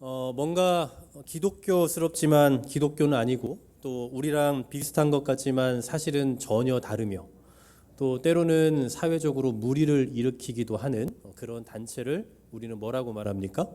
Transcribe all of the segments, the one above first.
뭔가 기독교스럽지만 기독교는 아니고 또 우리랑 비슷한 것 같지만 사실은 전혀 다르며 또 때로는 사회적으로 물의를 일으키기도 하는 그런 단체를 우리는 뭐라고 말합니까?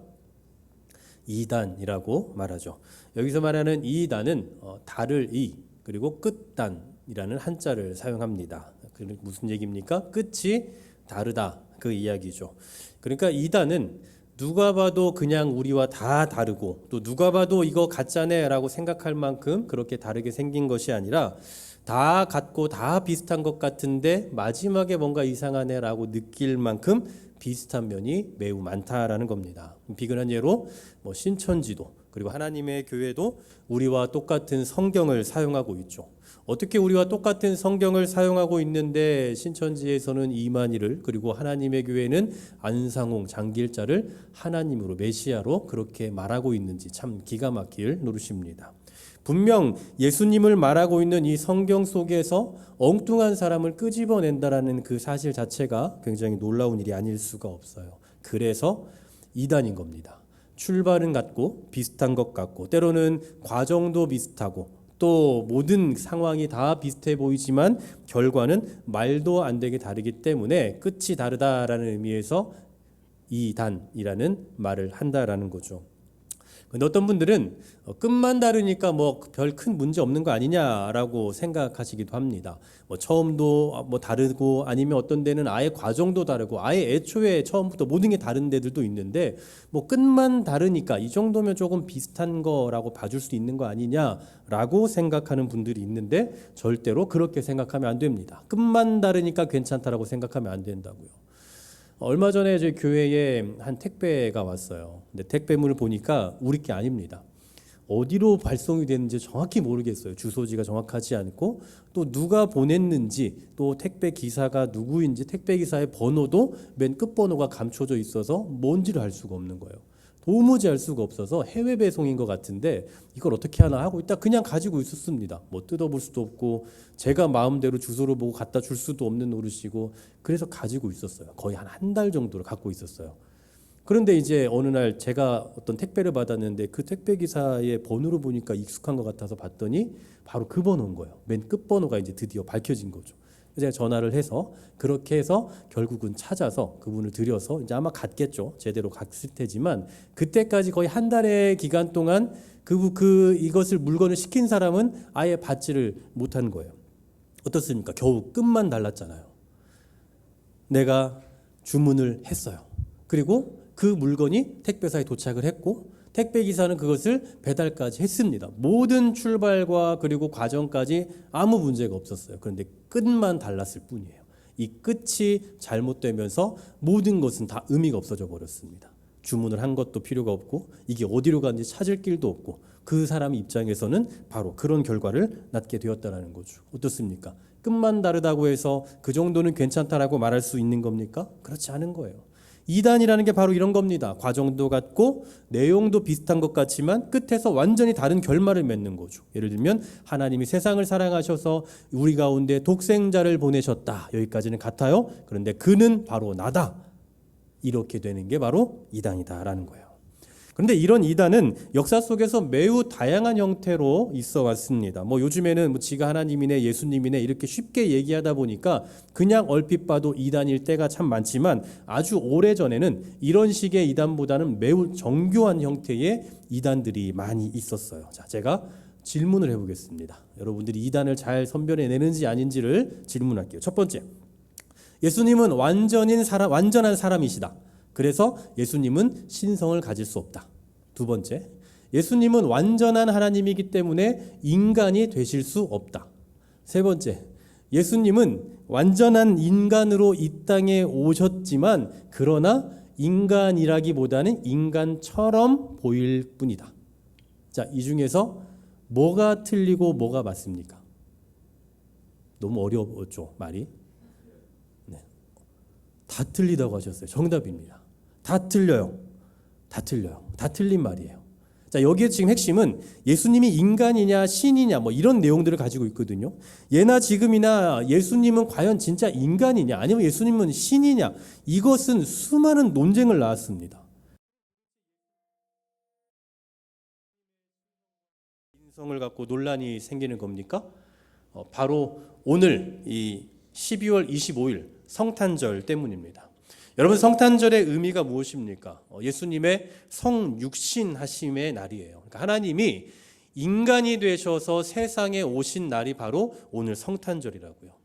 이단이라고 말하죠. 여기서 말하는 이단은 달을 이 그리고 끝단이라는 한자를 사용합니다. 그 무슨 얘기입니까? 끝이 다르다 그 이야기죠. 그러니까 이단은 누가 봐도 그냥 우리와 다 다르고 또 누가 봐도 이거 가짜네라고 생각할 만큼 그렇게 다르게 생긴 것이 아니라 다 같고 다 비슷한 것 같은데 마지막에 뭔가 이상하네라고 느낄 만큼 비슷한 면이 매우 많다라는 겁니다. 비근한 예로 신천지도 그리고 하나님의 교회도 우리와 똑같은 성경을 사용하고 있죠. 어떻게 우리와 똑같은 성경을 사용하고 있는데 신천지에서는 이만희를 그리고 하나님의 교회는 안상홍 장길자를 하나님으로 메시아로 그렇게 말하고 있는지 참 기가 막힐 노릇입니다. 분명 예수님을 말하고 있는 이 성경 속에서 엉뚱한 사람을 끄집어낸다라는 그 사실 자체가 굉장히 놀라운 일이 아닐 수가 없어요. 그래서 이단인 겁니다. 출발은 같고 비슷한 것 같고 때로는 과정도 비슷하고 또 모든 상황이 다 비슷해 보이지만 결과는 말도 안 되게 다르기 때문에 끝이 다르다라는 의미에서 이단이라는 말을 한다라는 거죠. 근데 어떤 분들은 끝만 다르니까 별 큰 문제 없는 거 아니냐라고 생각하시기도 합니다. 처음도 다르고 아니면 어떤 데는 아예 과정도 다르고 아예 애초에 처음부터 모든 게 다른 데들도 있는데 끝만 다르니까 이 정도면 조금 비슷한 거라고 봐줄 수 있는 거 아니냐라고 생각하는 분들이 있는데 절대로 그렇게 생각하면 안 됩니다. 끝만 다르니까 괜찮다라고 생각하면 안 된다고요. 얼마 전에 저희 교회에 한 택배가 왔어요. 근데 택배물을 보니까 우리 게 아닙니다. 어디로 발송이 됐는지 정확히 모르겠어요. 주소지가 정확하지 않고 또 누가 보냈는지 또 택배 기사가 누구인지 택배 기사의 번호도 맨 끝번호가 감춰져 있어서 뭔지를 알 수가 없는 거예요. 도무지 알 수가 없어서 해외 배송인 것 같은데 이걸 어떻게 하나 하고 있다 그냥 가지고 있었습니다. 뜯어볼 수도 없고 제가 마음대로 주소를 보고 갖다 줄 수도 없는 노릇이고 그래서 가지고 있었어요. 거의 한 달 정도를 갖고 있었어요. 그런데 이제 어느 날 제가 어떤 택배를 받았는데 그 택배 기사의 번호를 보니까 익숙한 것 같아서 봤더니 바로 그 번호인 거예요. 맨 끝번호가 이제 드디어 밝혀진 거죠. 제가 전화를 해서 그렇게 해서 결국은 찾아서 그분을 들여서 이제 아마 갔겠죠. 제대로 갔을 테지만 그때까지 거의 한 달의 기간 동안 이것을 물건을 시킨 사람은 아예 받지를 못한 거예요. 어떻습니까? 겨우 끝만 달랐잖아요. 내가 주문을 했어요. 그리고 그 물건이 택배사에 도착을 했고 택배 기사는 그것을 배달까지 했습니다. 모든 출발과 그리고 과정까지 아무 문제가 없었어요. 그런데 끝만 달랐을 뿐이에요. 이 끝이 잘못되면서 모든 것은 다 의미가 없어져 버렸습니다. 주문을 한 것도 필요가 없고 이게 어디로 가는지 찾을 길도 없고 그 사람 입장에서는 바로 그런 결과를 낳게 되었다는 거죠. 어떻습니까? 끝만 다르다고 해서 그 정도는 괜찮다라고 말할 수 있는 겁니까? 그렇지 않은 거예요. 이단이라는 게 바로 이런 겁니다. 과정도 같고 내용도 비슷한 것 같지만 끝에서 완전히 다른 결말을 맺는 거죠. 예를 들면 하나님이 세상을 사랑하셔서 우리 가운데 독생자를 보내셨다. 여기까지는 같아요. 그런데 그는 바로 나다. 이렇게 되는 게 바로 이단이다라는 거예요. 그런데 이런 이단은 역사 속에서 매우 다양한 형태로 있어 왔습니다. 요즘에는 지가 하나님이네 예수님이네 이렇게 쉽게 얘기하다 보니까 그냥 얼핏 봐도 이단일 때가 참 많지만 아주 오래전에는 이런 식의 이단보다는 매우 정교한 형태의 이단들이 많이 있었어요. 자, 제가 질문을 해보겠습니다. 여러분들이 이단을 잘 선별해내는지 아닌지를 질문할게요. 첫 번째, 예수님은 완전한 사람이시다. 그래서 예수님은 신성을 가질 수 없다. 두 번째, 예수님은 완전한 하나님이기 때문에 인간이 되실 수 없다. 세 번째, 예수님은 완전한 인간으로 이 땅에 오셨지만 그러나 인간이라기보다는 인간처럼 보일 뿐이다. 자, 이 중에서 뭐가 틀리고 뭐가 맞습니까? 너무 어려웠죠, 말이? 다 틀리다고 하셨어요. 정답입니다. 다 틀려요. 다 틀려요. 다 틀린 말이에요. 자, 여기에 지금 핵심은 예수님이 인간이냐 신이냐 이런 내용들을 가지고 있거든요. 예나 지금이나 예수님은 과연 진짜 인간이냐 아니면 예수님은 신이냐 이것은 수많은 논쟁을 낳았습니다. 신성을 갖고 논란이 생기는 겁니까? 바로 오늘 이 12월 25일 성탄절 때문입니다. 여러분, 성탄절의 의미가 무엇입니까? 예수님의 성육신하심의 날이에요. 그러니까 하나님이 인간이 되셔서 세상에 오신 날이 바로 오늘 성탄절이라고요.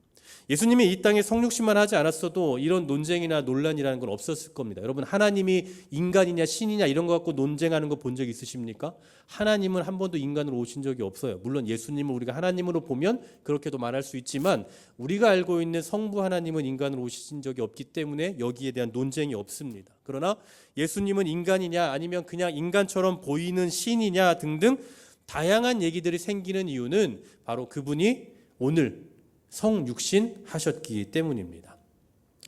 예수님이 이 땅에 성육신만 하지 않았어도 이런 논쟁이나 논란이라는 건 없었을 겁니다. 여러분, 하나님이 인간이냐 신이냐 이런 거 갖고 논쟁하는 거 본 적 있으십니까? 하나님은 한 번도 인간으로 오신 적이 없어요. 물론 예수님을 우리가 하나님으로 보면 그렇게도 말할 수 있지만 우리가 알고 있는 성부 하나님은 인간으로 오신 적이 없기 때문에 여기에 대한 논쟁이 없습니다. 그러나 예수님은 인간이냐 아니면 그냥 인간처럼 보이는 신이냐 등등 다양한 얘기들이 생기는 이유는 바로 그분이 오늘 성육신 하셨기 때문입니다.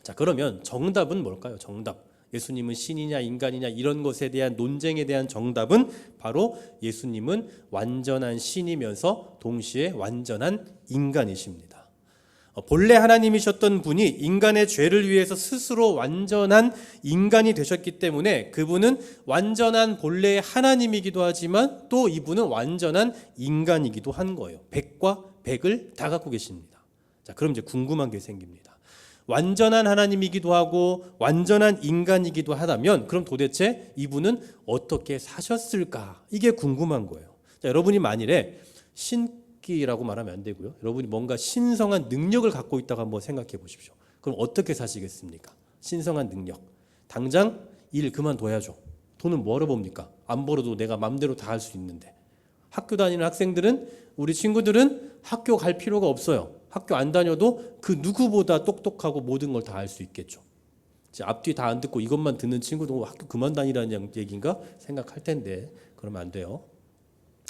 자, 그러면 정답은 뭘까요? 정답. 예수님은 신이냐 인간이냐 이런 것에 대한 논쟁에 대한 정답은 바로 예수님은 완전한 신이면서 동시에 완전한 인간이십니다. 본래 하나님이셨던 분이 인간의 죄를 위해서 스스로 완전한 인간이 되셨기 때문에 그분은 완전한 본래의 하나님이기도 하지만 또 이분은 완전한 인간이기도 한 거예요. 100과 100을 다 갖고 계십니다. 자, 그럼 이제 궁금한 게 생깁니다. 완전한 하나님이기도 하고 완전한 인간이기도 하다면 그럼 도대체 이분은 어떻게 사셨을까? 이게 궁금한 거예요. 자, 여러분이 만일에 신기라고 말하면 안 되고요. 여러분이 뭔가 신성한 능력을 갖고 있다고 한번 생각해 보십시오. 그럼 어떻게 사시겠습니까? 신성한 능력. 당장 일 그만둬야죠. 돈을 뭐하러 봅니까? 안 벌어도 내가 맘대로 다 할 수 있는데. 학교 다니는 학생들은 우리 친구들은 학교 갈 필요가 없어요. 학교 안 다녀도 그 누구보다 똑똑하고 모든 걸 다 알 수 있겠죠. 앞뒤 다 안 듣고 이것만 듣는 친구도 학교 그만 다니라는 얘기인가 생각할 텐데 그러면 안 돼요.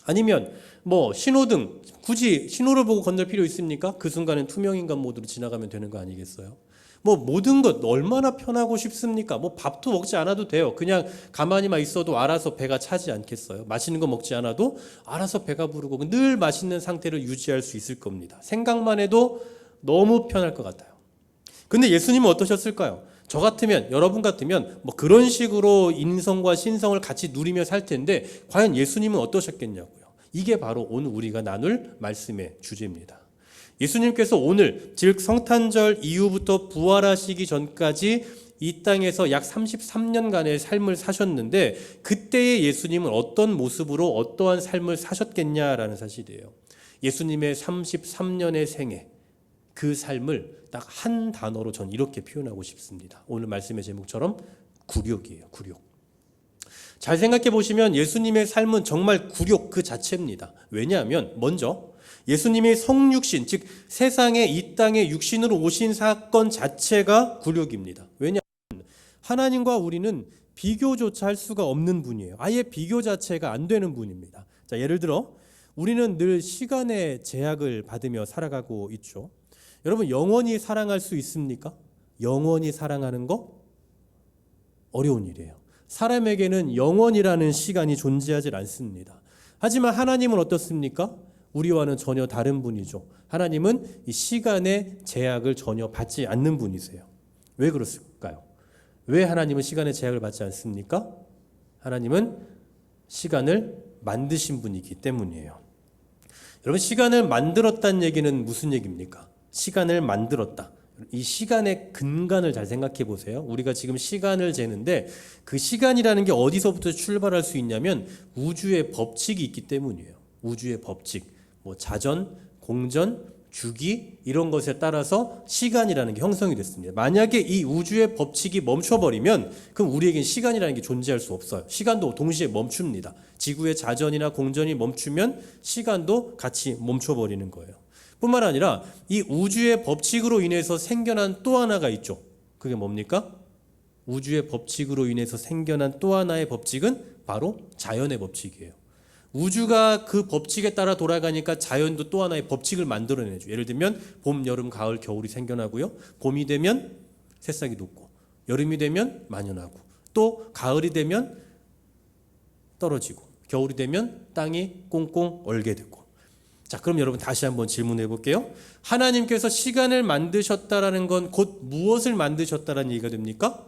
아니면 뭐 신호등 굳이 신호를 보고 건널 필요 있습니까? 그 순간엔 투명인간 모드로 지나가면 되는 거 아니겠어요? 뭐 모든 것 얼마나 편하고 쉽습니까? 뭐 밥도 먹지 않아도 돼요. 그냥 가만히만 있어도 알아서 배가 차지 않겠어요? 맛있는 거 먹지 않아도 알아서 배가 부르고 늘 맛있는 상태를 유지할 수 있을 겁니다. 생각만 해도 너무 편할 것 같아요. 근데 예수님은 어떠셨을까요? 저 같으면, 여러분 같으면 뭐 그런 식으로 인성과 신성을 같이 누리며 살 텐데 과연 예수님은 어떠셨겠냐고요. 이게 바로 오늘 우리가 나눌 말씀의 주제입니다. 예수님께서 오늘 즉 성탄절 이후부터 부활하시기 전까지 이 땅에서 약 33년간의 삶을 사셨는데 그때의 예수님은 어떤 모습으로 어떠한 삶을 사셨겠냐라는 사실이에요. 예수님의 33년의 생애, 그 삶을 딱 한 단어로 전 이렇게 표현하고 싶습니다. 오늘 말씀의 제목처럼 굴욕이에요. 굴욕. 잘 생각해 보시면 예수님의 삶은 정말 굴욕 그 자체입니다. 왜냐하면 먼저 예수님이 성육신, 즉 세상에 이 땅에 육신으로 오신 사건 자체가 굴욕입니다. 왜냐하면 하나님과 우리는 비교조차 할 수가 없는 분이에요. 아예 비교 자체가 안 되는 분입니다. 자, 예를 들어 우리는 늘 시간의 제약을 받으며 살아가고 있죠. 여러분, 영원히 사랑할 수 있습니까? 영원히 사랑하는 거 어려운 일이에요. 사람에게는 영원이라는 시간이 존재하지 않습니다. 하지만 하나님은 어떻습니까? 우리와는 전혀 다른 분이죠. 하나님은 이 시간의 제약을 전혀 받지 않는 분이세요. 왜 그렇을까요? 왜 하나님은 시간의 제약을 받지 않습니까? 하나님은 시간을 만드신 분이기 때문이에요. 여러분, 시간을 만들었다는 얘기는 무슨 얘기입니까? 시간을 만들었다. 이 시간의 근간을 잘 생각해 보세요. 우리가 지금 시간을 재는데 그 시간이라는 게 어디서부터 출발할 수 있냐면 우주의 법칙이 있기 때문이에요. 우주의 법칙. 뭐 자전, 공전, 주기 이런 것에 따라서 시간이라는 게 형성이 됐습니다. 만약에 이 우주의 법칙이 멈춰버리면 그럼 우리에겐 시간이라는 게 존재할 수 없어요. 시간도 동시에 멈춥니다. 지구의 자전이나 공전이 멈추면 시간도 같이 멈춰버리는 거예요. 뿐만 아니라 이 우주의 법칙으로 인해서 생겨난 또 하나가 있죠. 그게 뭡니까? 우주의 법칙으로 인해서 생겨난 또 하나의 법칙은 바로 자연의 법칙이에요. 우주가 그 법칙에 따라 돌아가니까 자연도 또 하나의 법칙을 만들어내죠. 예를 들면 봄, 여름, 가을, 겨울이 생겨나고요. 봄이 되면 새싹이 돋고 여름이 되면 만연하고 또 가을이 되면 떨어지고 겨울이 되면 땅이 꽁꽁 얼게 되고. 자, 그럼 여러분 다시 한번 질문해 볼게요. 하나님께서 시간을 만드셨다라는 건 곧 무엇을 만드셨다라는 얘기가 됩니까?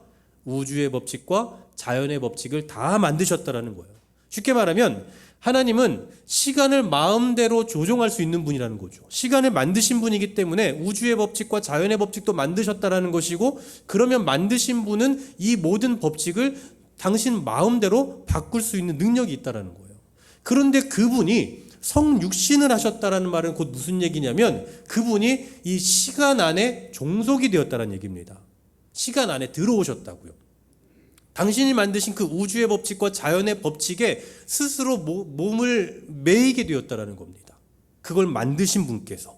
우주의 법칙과 자연의 법칙을 다 만드셨다라는 거예요. 쉽게 말하면 하나님은 시간을 마음대로 조종할 수 있는 분이라는 거죠. 시간을 만드신 분이기 때문에 우주의 법칙과 자연의 법칙도 만드셨다라는 것이고, 그러면 만드신 분은 이 모든 법칙을 당신 마음대로 바꿀 수 있는 능력이 있다라는 거예요. 그런데 그분이 성육신을 하셨다라는 말은 곧 무슨 얘기냐면, 그분이 이 시간 안에 종속이 되었다는 얘기입니다. 시간 안에 들어오셨다고요. 당신이 만드신 그 우주의 법칙과 자연의 법칙에 스스로 몸을 매이게 되었다라는 겁니다. 그걸 만드신 분께서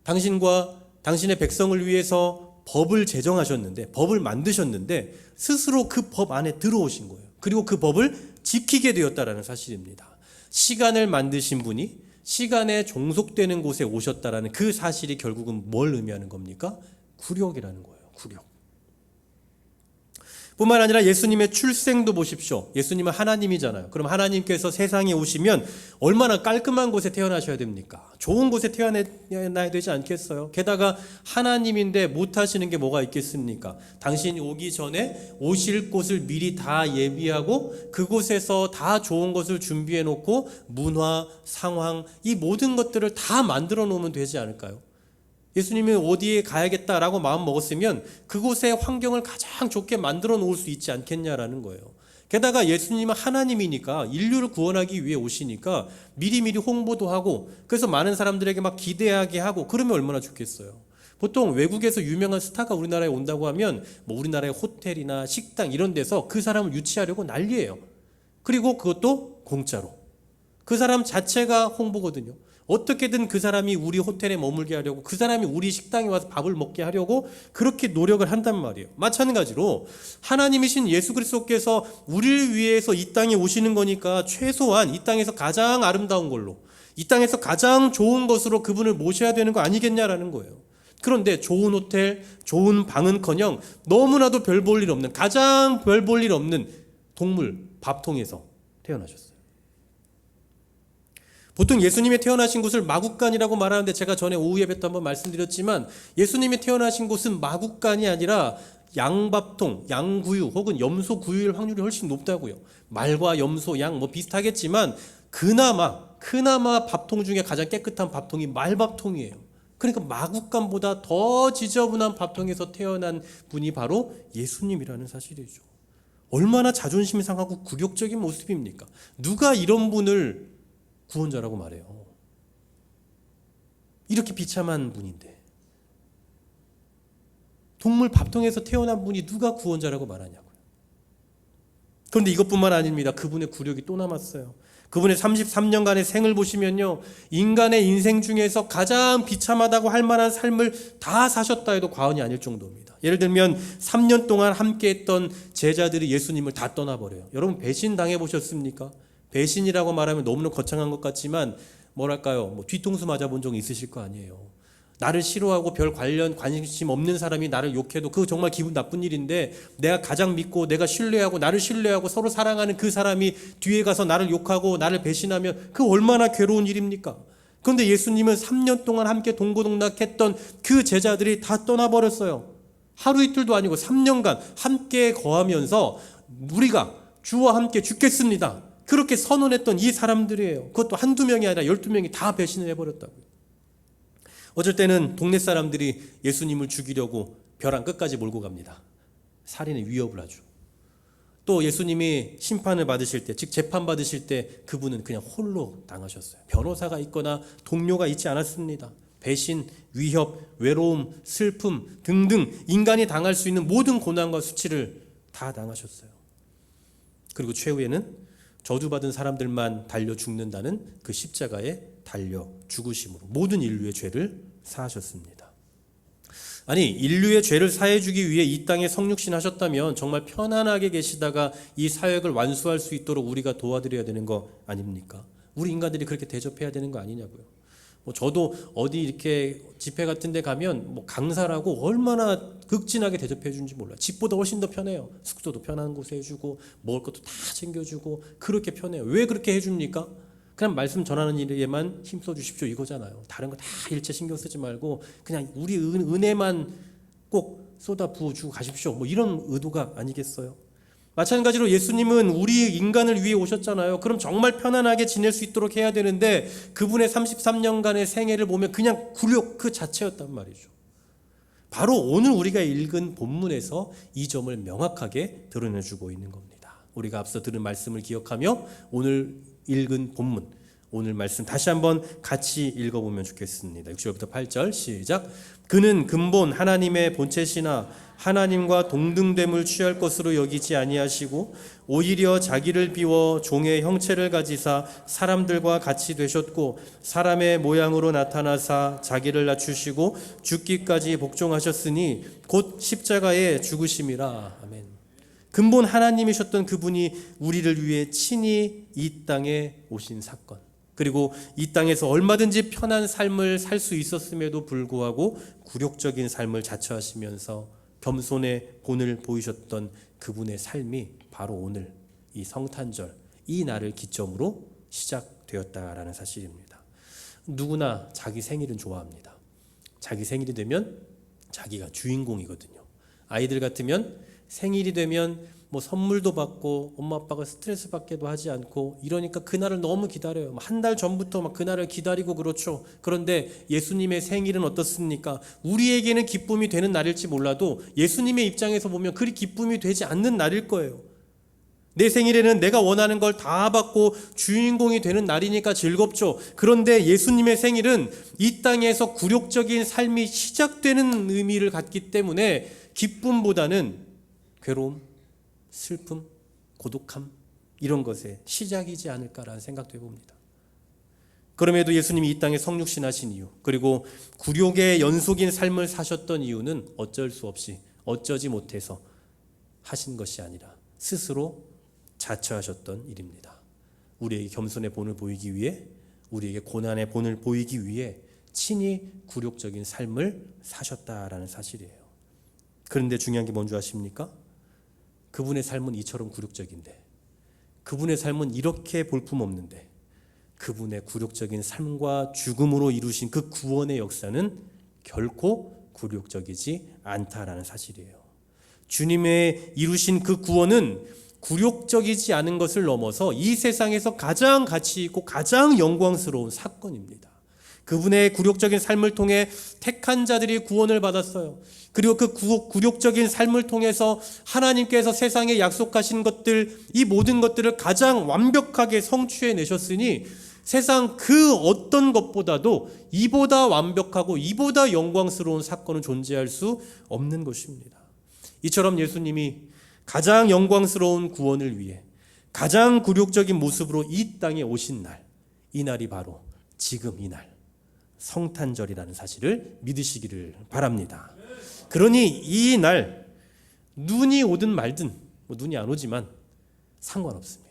당신과 당신의 백성을 위해서 법을 제정하셨는데, 법을 만드셨는데 스스로 그 법 안에 들어오신 거예요. 그리고 그 법을 지키게 되었다라는 사실입니다. 시간을 만드신 분이 시간에 종속되는 곳에 오셨다라는 그 사실이 결국은 뭘 의미하는 겁니까? 구력이라는 거예요. 구력. 뿐만 아니라 예수님의 출생도 보십시오. 예수님은 하나님이잖아요. 그럼 하나님께서 세상에 오시면 얼마나 깔끔한 곳에 태어나셔야 됩니까? 좋은 곳에 태어나야 되지 않겠어요? 게다가 하나님인데 못하시는 게 뭐가 있겠습니까? 당신이 오기 전에 오실 곳을 미리 다 예비하고 그곳에서 다 좋은 것을 준비해 놓고 문화, 상황, 이 모든 것들을 다 만들어 놓으면 되지 않을까요? 예수님이 어디에 가야겠다라고 마음 먹었으면 그곳의 환경을 가장 좋게 만들어 놓을 수 있지 않겠냐라는 거예요. 게다가 예수님은 하나님이니까, 인류를 구원하기 위해 오시니까 미리미리 홍보도 하고, 그래서 많은 사람들에게 막 기대하게 하고, 그러면 얼마나 좋겠어요. 보통 외국에서 유명한 스타가 우리나라에 온다고 하면 우리나라의 호텔이나 식당 이런 데서 그 사람을 유치하려고 난리예요. 그리고 그것도 공짜로. 그 사람 자체가 홍보거든요. 어떻게든 그 사람이 우리 호텔에 머물게 하려고, 그 사람이 우리 식당에 와서 밥을 먹게 하려고 그렇게 노력을 한단 말이에요. 마찬가지로 하나님이신 예수 그리스도께서 우리를 위해서 이 땅에 오시는 거니까 최소한 이 땅에서 가장 아름다운 걸로, 이 땅에서 가장 좋은 것으로 그분을 모셔야 되는 거 아니겠냐라는 거예요. 그런데 좋은 호텔, 좋은 방은커녕 너무나도 별 볼 일 없는, 가장 별 볼 일 없는 동물 밥통에서 태어나셨어요. 보통 예수님이 태어나신 곳을 마국간이라고 말하는데, 제가 전에 오후 예배 때 한번 말씀드렸지만 예수님이 태어나신 곳은 마국간이 아니라 양밥통, 양구유 혹은 염소구유일 확률이 훨씬 높다고요. 말과 염소, 양 뭐 비슷하겠지만 그나마 밥통 중에 가장 깨끗한 밥통이 말밥통이에요. 그러니까 마국간보다 더 지저분한 밥통에서 태어난 분이 바로 예수님이라는 사실이죠. 얼마나 자존심 상하고 굴욕적인 모습입니까? 누가 이런 분을 구원자라고 말해요. 이렇게 비참한 분인데, 동물 밥통에서 태어난 분이 누가 구원자라고 말하냐고요. 그런데 이것뿐만 아닙니다. 그분의 굴욕이 또 남았어요. 그분의 33년간의 생을 보시면요, 인간의 인생 중에서 가장 비참하다고 할 만한 삶을 다 사셨다 해도 과언이 아닐 정도입니다. 예를 들면 3년 동안 함께했던 제자들이 예수님을 다 떠나버려요. 여러분 배신 당해보셨습니까? 배신이라고 말하면 너무나 거창한 것 같지만 뭐랄까요, 뒤통수 맞아본 적 있으실 거 아니에요. 나를 싫어하고 별 관심 없는 사람이 나를 욕해도 그거 정말 기분 나쁜 일인데, 내가 가장 믿고 내가 신뢰하고 나를 신뢰하고 서로 사랑하는 그 사람이 뒤에 가서 나를 욕하고 나를 배신하면 그 얼마나 괴로운 일입니까? 그런데 예수님은 3년 동안 함께 동고동락했던 그 제자들이 다 떠나버렸어요. 하루 이틀도 아니고 3년간 함께 거하면서 우리가 주와 함께 죽겠습니다, 그렇게 선언했던 이 사람들이에요. 그것도 한두 명이 아니라 12명이 다 배신을 해버렸다고요. 어쩔 때는 동네 사람들이 예수님을 죽이려고 벼랑 끝까지 몰고 갑니다. 살인의 위협을 하죠. 또 예수님이 심판을 받으실 때, 즉 재판받으실 때 그분은 그냥 홀로 당하셨어요. 변호사가 있거나 동료가 있지 않았습니다. 배신, 위협, 외로움, 슬픔 등등 인간이 당할 수 있는 모든 고난과 수치를 다 당하셨어요. 그리고 최후에는 저주받은 사람들만 달려 죽는다는 그 십자가에 달려 죽으심으로 모든 인류의 죄를 사하셨습니다. 아니, 인류의 죄를 사해주기 위해 이 땅에 성육신 하셨다면 정말 편안하게 계시다가 이 사역을 완수할 수 있도록 우리가 도와드려야 되는 거 아닙니까? 우리 인간들이 그렇게 대접해야 되는 거 아니냐고요. 저도 어디 이렇게 집회 같은 데 가면 강사라고 얼마나 극진하게 대접해 주는지 몰라요. 집보다 훨씬 더 편해요. 숙소도 편한 곳에 해주고 먹을 것도 다 챙겨주고 그렇게 편해요. 왜 그렇게 해줍니까? 그냥 말씀 전하는 일에만 힘써 주십시오 이거잖아요. 다른 거 다 일체 신경 쓰지 말고 그냥 우리 은혜만 꼭 쏟아 부어주고 가십시오, 이런 의도가 아니겠어요? 마찬가지로 예수님은 우리 인간을 위해 오셨잖아요. 그럼 정말 편안하게 지낼 수 있도록 해야 되는데 그분의 33년간의 생애를 보면 그냥 굴욕 그 자체였단 말이죠. 바로 오늘 우리가 읽은 본문에서 이 점을 명확하게 드러내주고 있는 겁니다. 우리가 앞서 들은 말씀을 기억하며 오늘 읽은 본문, 오늘 말씀 다시 한번 같이 읽어보면 좋겠습니다. 6절부터 8절 시작. 그는 근본 하나님의 본체시나 하나님과 동등됨을 취할 것으로 여기지 아니하시고 오히려 자기를 비워 종의 형체를 가지사 사람들과 같이 되셨고 사람의 모양으로 나타나사 자기를 낮추시고 죽기까지 복종하셨으니 곧 십자가에 죽으심이라. 아멘. 근본 하나님이셨던 그분이 우리를 위해 친히 이 땅에 오신 사건, 그리고 이 땅에서 얼마든지 편한 삶을 살 수 있었음에도 불구하고 굴욕적인 삶을 자처하시면서 겸손의 본을 보이셨던 그분의 삶이 바로 오늘 이 성탄절, 이 날을 기점으로 시작되었다라는 사실입니다. 누구나 자기 생일은 좋아합니다. 자기 생일이 되면 자기가 주인공이거든요. 아이들 같으면 생일이 되면 뭐 선물도 받고 엄마 아빠가 스트레스 받게도 하지 않고 이러니까 그날을 너무 기다려요. 한 달 전부터 막 그날을 기다리고 그렇죠. 그런데 예수님의 생일은 어떻습니까? 우리에게는 기쁨이 되는 날일지 몰라도 예수님의 입장에서 보면 그리 기쁨이 되지 않는 날일 거예요. 내 생일에는 내가 원하는 걸 다 받고 주인공이 되는 날이니까 즐겁죠. 그런데 예수님의 생일은 이 땅에서 굴욕적인 삶이 시작되는 의미를 갖기 때문에 기쁨보다는 괴로움, 슬픔, 고독함 이런 것의 시작이지 않을까라는 생각도 해봅니다. 그럼에도 예수님이 이 땅에 성육신하신 이유, 그리고 굴욕의 연속인 삶을 사셨던 이유는 어쩔 수 없이 어쩌지 못해서 하신 것이 아니라 스스로 자처하셨던 일입니다. 우리에게 겸손의 본을 보이기 위해, 우리에게 고난의 본을 보이기 위해 친히 굴욕적인 삶을 사셨다라는 사실이에요. 그런데 중요한 게 뭔지 아십니까? 그분의 삶은 이처럼 굴욕적인데, 그분의 삶은 이렇게 볼품없는데, 그분의 굴욕적인 삶과 죽음으로 이루신 그 구원의 역사는 결코 굴욕적이지 않다라는 사실이에요. 주님의 이루신 그 구원은 굴욕적이지 않은 것을 넘어서 이 세상에서 가장 가치 있고 가장 영광스러운 사건입니다. 그분의 굴욕적인 삶을 통해 택한 자들이 구원을 받았어요. 그리고 그 굴욕적인 삶을 통해서 하나님께서 세상에 약속하신 것들, 이 모든 것들을 가장 완벽하게 성취해 내셨으니 세상 그 어떤 것보다도 이보다 완벽하고 이보다 영광스러운 사건은 존재할 수 없는 것입니다. 이처럼 예수님이 가장 영광스러운 구원을 위해 가장 굴욕적인 모습으로 이 땅에 오신 날, 이 날이 바로 지금 이 날, 성탄절이라는 사실을 믿으시기를 바랍니다. 그러니 이 날 눈이 오든 말든, 눈이 안 오지만 상관없습니다.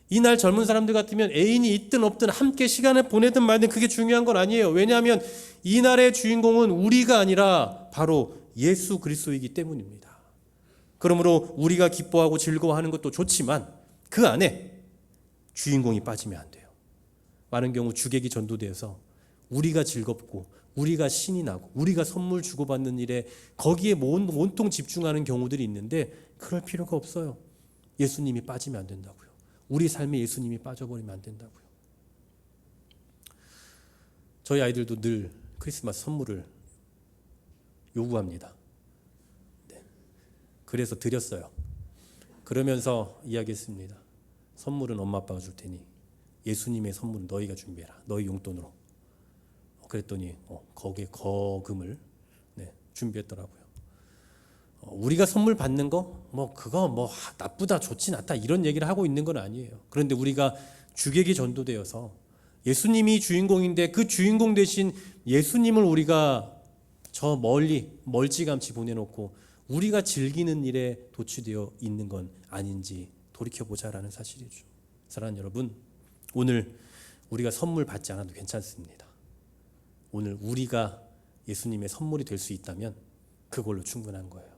이 날 젊은 사람들 같으면 애인이 있든 없든 함께 시간을 보내든 말든 그게 중요한 건 아니에요. 왜냐하면 이 날의 주인공은 우리가 아니라 바로 예수 그리스도이기 때문입니다. 그러므로 우리가 기뻐하고 즐거워하는 것도 좋지만 그 안에 주인공이 빠지면 안 돼요. 많은 경우 주객이 전도되어서 우리가 즐겁고 우리가 신이 나고 우리가 선물 주고받는 일에 거기에 온통 집중하는 경우들이 있는데 그럴 필요가 없어요. 예수님이 빠지면 안 된다고요. 우리 삶에 예수님이 빠져버리면 안 된다고요. 저희 아이들도 늘 크리스마스 선물을 요구합니다. 네. 그래서 드렸어요. 그러면서 이야기했습니다. 선물은 엄마 아빠가 줄 테니 예수님의 선물은 너희가 준비해라. 너희 용돈으로. 그랬더니 거기에 거금을 준비했더라고요. 우리가 선물 받는 거 그거 나쁘다 좋진 않다 이런 얘기를 하고 있는 건 아니에요. 그런데 우리가 주객이 전도되어서 예수님이 주인공인데 그 주인공 대신 예수님을 우리가 저 멀찌감치 보내놓고 우리가 즐기는 일에 도취되어 있는 건 아닌지 돌이켜보자라는 사실이죠. 사랑하는 여러분, 오늘 우리가 선물 받지 않아도 괜찮습니다. 오늘 우리가 예수님의 선물이 될 수 있다면 그걸로 충분한 거예요.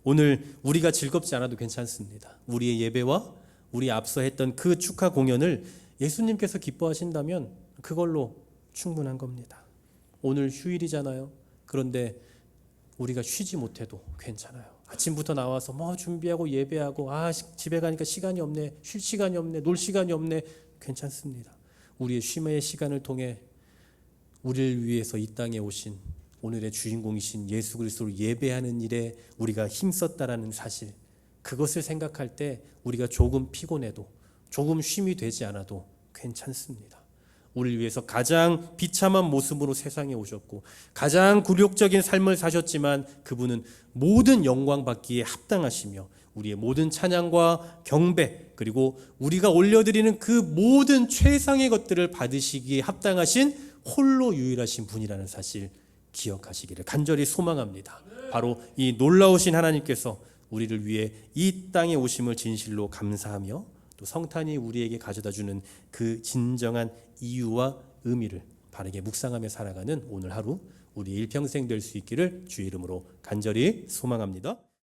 오늘 우리가 즐겁지 않아도 괜찮습니다. 우리의 예배와 우리 앞서 했던 그 축하 공연을 예수님께서 기뻐하신다면 그걸로 충분한 겁니다. 오늘 휴일이잖아요. 그런데 우리가 쉬지 못해도 괜찮아요. 아침부터 나와서 뭐 준비하고 예배하고 집에 가니까 시간이 없네, 쉴 시간이 없네, 놀 시간이 없네. 괜찮습니다. 우리의 쉼의 시간을 통해 우리를 위해서 이 땅에 오신 오늘의 주인공이신 예수 그리스도를 예배하는 일에 우리가 힘썼다라는 사실, 그것을 생각할 때 우리가 조금 피곤해도 조금 쉼이 되지 않아도 괜찮습니다. 우리를 위해서 가장 비참한 모습으로 세상에 오셨고 가장 굴욕적인 삶을 사셨지만 그분은 모든 영광 받기에 합당하시며 우리의 모든 찬양과 경배 그리고 우리가 올려드리는 그 모든 최상의 것들을 받으시기에 합당하신 홀로 유일하신 분이라는 사실 기억하시기를 간절히 소망합니다. 바로 이 놀라우신 하나님께서 우리를 위해 이 땅에 오심을 진실로 감사하며 또 성탄이 우리에게 가져다주는 그 진정한 이유와 의미를 바르게 묵상하며 살아가는 오늘 하루 우리 일평생 될 수 있기를 주의 이름으로 간절히 소망합니다.